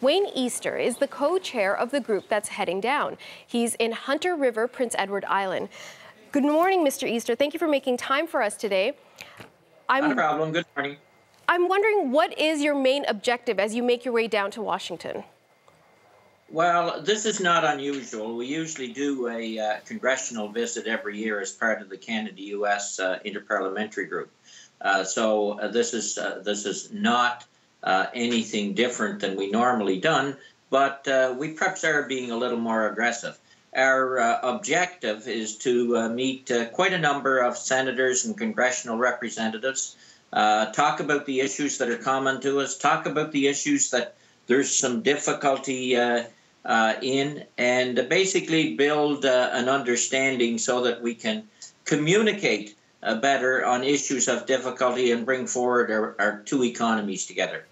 Wayne Easter is the co-chair of the group that's heading down. He's in Hunter River, Prince Edward Island. Good morning, Mr. Easter. Thank you for making time for us today. Not a problem. Good morning. I'm wondering, what is your main objective as you make your way down to Washington? Well, this is not unusual. We usually do a congressional visit every year as part of the Canada-U.S. Interparliamentary Group. So this is not anything different than we normally done, but we perhaps are being a little more aggressive. Our objective is to meet quite a number of senators and congressional representatives, talk about the issues that are common to us, talk about the issues that there's some difficulty in, and basically build an understanding so that we can communicate better on issues of difficulty and bring forward our two economies together.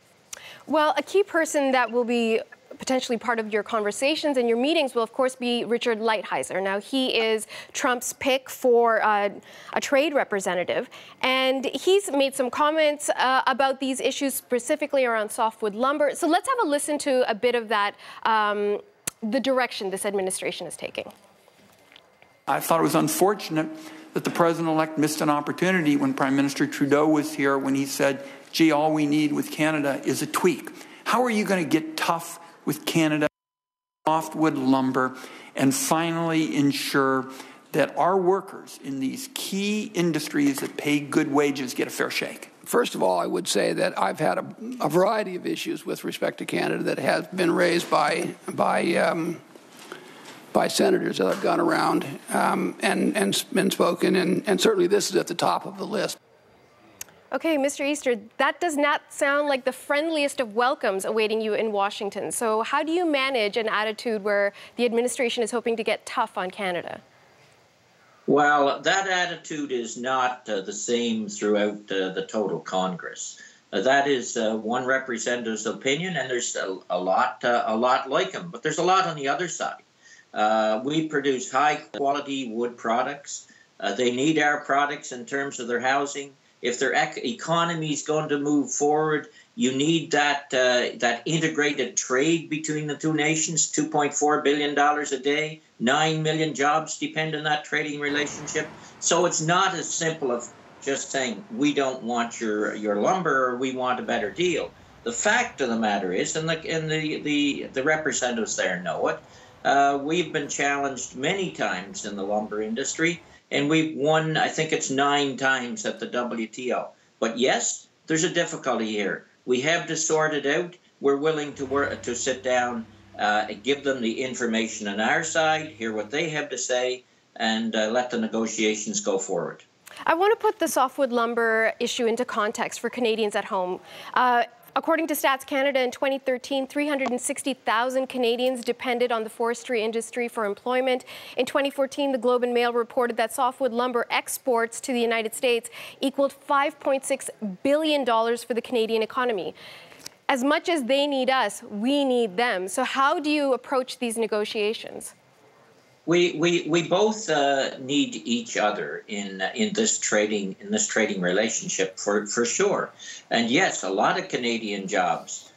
Well, a key person that will be potentially part of your conversations and your meetings will, of course, be Richard Lighthizer. Now, he is Trump's pick for a trade representative, and he's made some comments about these issues, specifically around softwood lumber. So let's have a listen to a bit of that, the direction this administration is taking. I thought it was unfortunate that the president-elect missed an opportunity when Prime Minister Trudeau was here, when he said, gee, all we need with Canada is a tweak. How are you going to get tough with Canada, softwood lumber, and finally ensure that our workers in these key industries that pay good wages get a fair shake? First of all, I would say that I've had a variety of issues with respect to Canada that has been raised by senators that have gone around and been spoken, and certainly this is at the top of the list. Okay, Mr. Easter, that does not sound like the friendliest of welcomes awaiting you in Washington. So how do you manage an attitude where the administration is hoping to get tough on Canada? Well, that attitude is not the same throughout the total Congress. That is one representative's opinion, and there's a lot like him. But there's a lot on the other side. We produce high-quality wood products. They need our products in terms of their housing. If their economy is going to move forward, you need that integrated trade between the two nations, $2.4 billion a day, 9 million jobs depend on that trading relationship. So it's not as simple as just saying, we don't want your lumber or we want a better deal. The fact of the matter is, and the representatives there know it, we've been challenged many times in the lumber industry, and we've won, I think it's 9 times at the WTO. But yes, there's a difficulty here. We have to sort it out. We're willing to sit down, give them the information on our side, hear what they have to say, and let the negotiations go forward. I want to put the softwood lumber issue into context for Canadians at home. According to Stats Canada, in 2013, 360,000 Canadians depended on the forestry industry for employment. In 2014, the Globe and Mail reported that softwood lumber exports to the United States equaled $5.6 billion for the Canadian economy. As much as they need us, we need them. So how do you approach these negotiations? We both need each other in this trading relationship for sure. And yes, a lot of Canadian jobs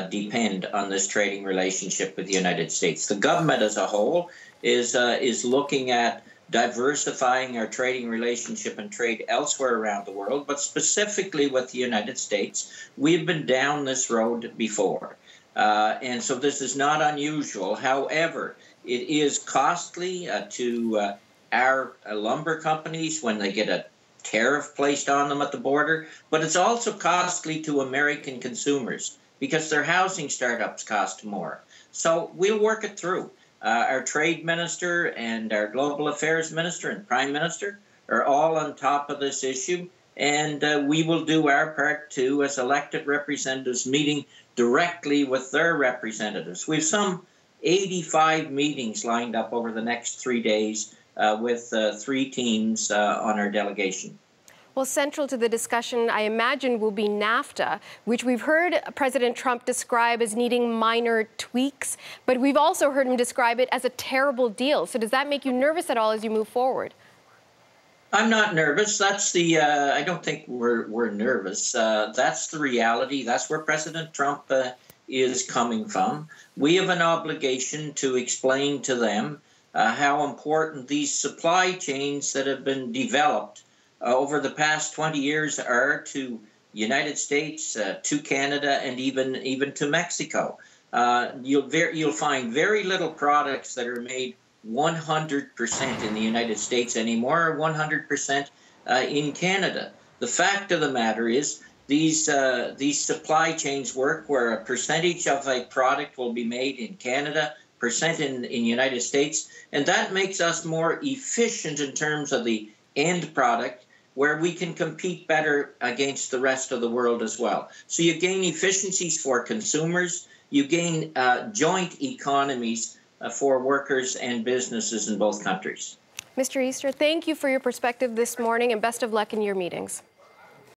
depend on this trading relationship with the United States. The government as a whole is looking at diversifying our trading relationship and trade elsewhere around the world, but specifically with the United States. We've been down this road before. And so this is not unusual. However, it is costly to our lumber companies when they get a tariff placed on them at the border, but it's also costly to American consumers because their housing startups cost more. So we'll work it through. Our trade minister and our global affairs minister and prime minister are all on top of this issue, and we will do our part too as elected representatives, meeting directly with their representatives. We have some 85 meetings lined up over the next 3 days with 3 teams on our delegation. Well, central to the discussion, I imagine, will be NAFTA, which we've heard President Trump describe as needing minor tweaks, but we've also heard him describe it as a terrible deal. So does that make you nervous at all as you move forward? I'm not nervous. That's the, I don't think we're nervous. That's the reality. That's where President Trump is coming from. We have an obligation to explain to them how important these supply chains that have been developed over the past 20 years are to United States, to Canada, and even to Mexico. You'll find very little products that are made 100% in the United States anymore, or 100% in Canada. The fact of the matter is these supply chains work where a percentage of a product will be made in Canada, percent in United States, and that makes us more efficient in terms of the end product, where we can compete better against the rest of the world as well. So you gain efficiencies for consumers, you gain joint economies for workers and businesses in both countries. Mr. Easter, thank you for your perspective this morning, and best of luck in your meetings.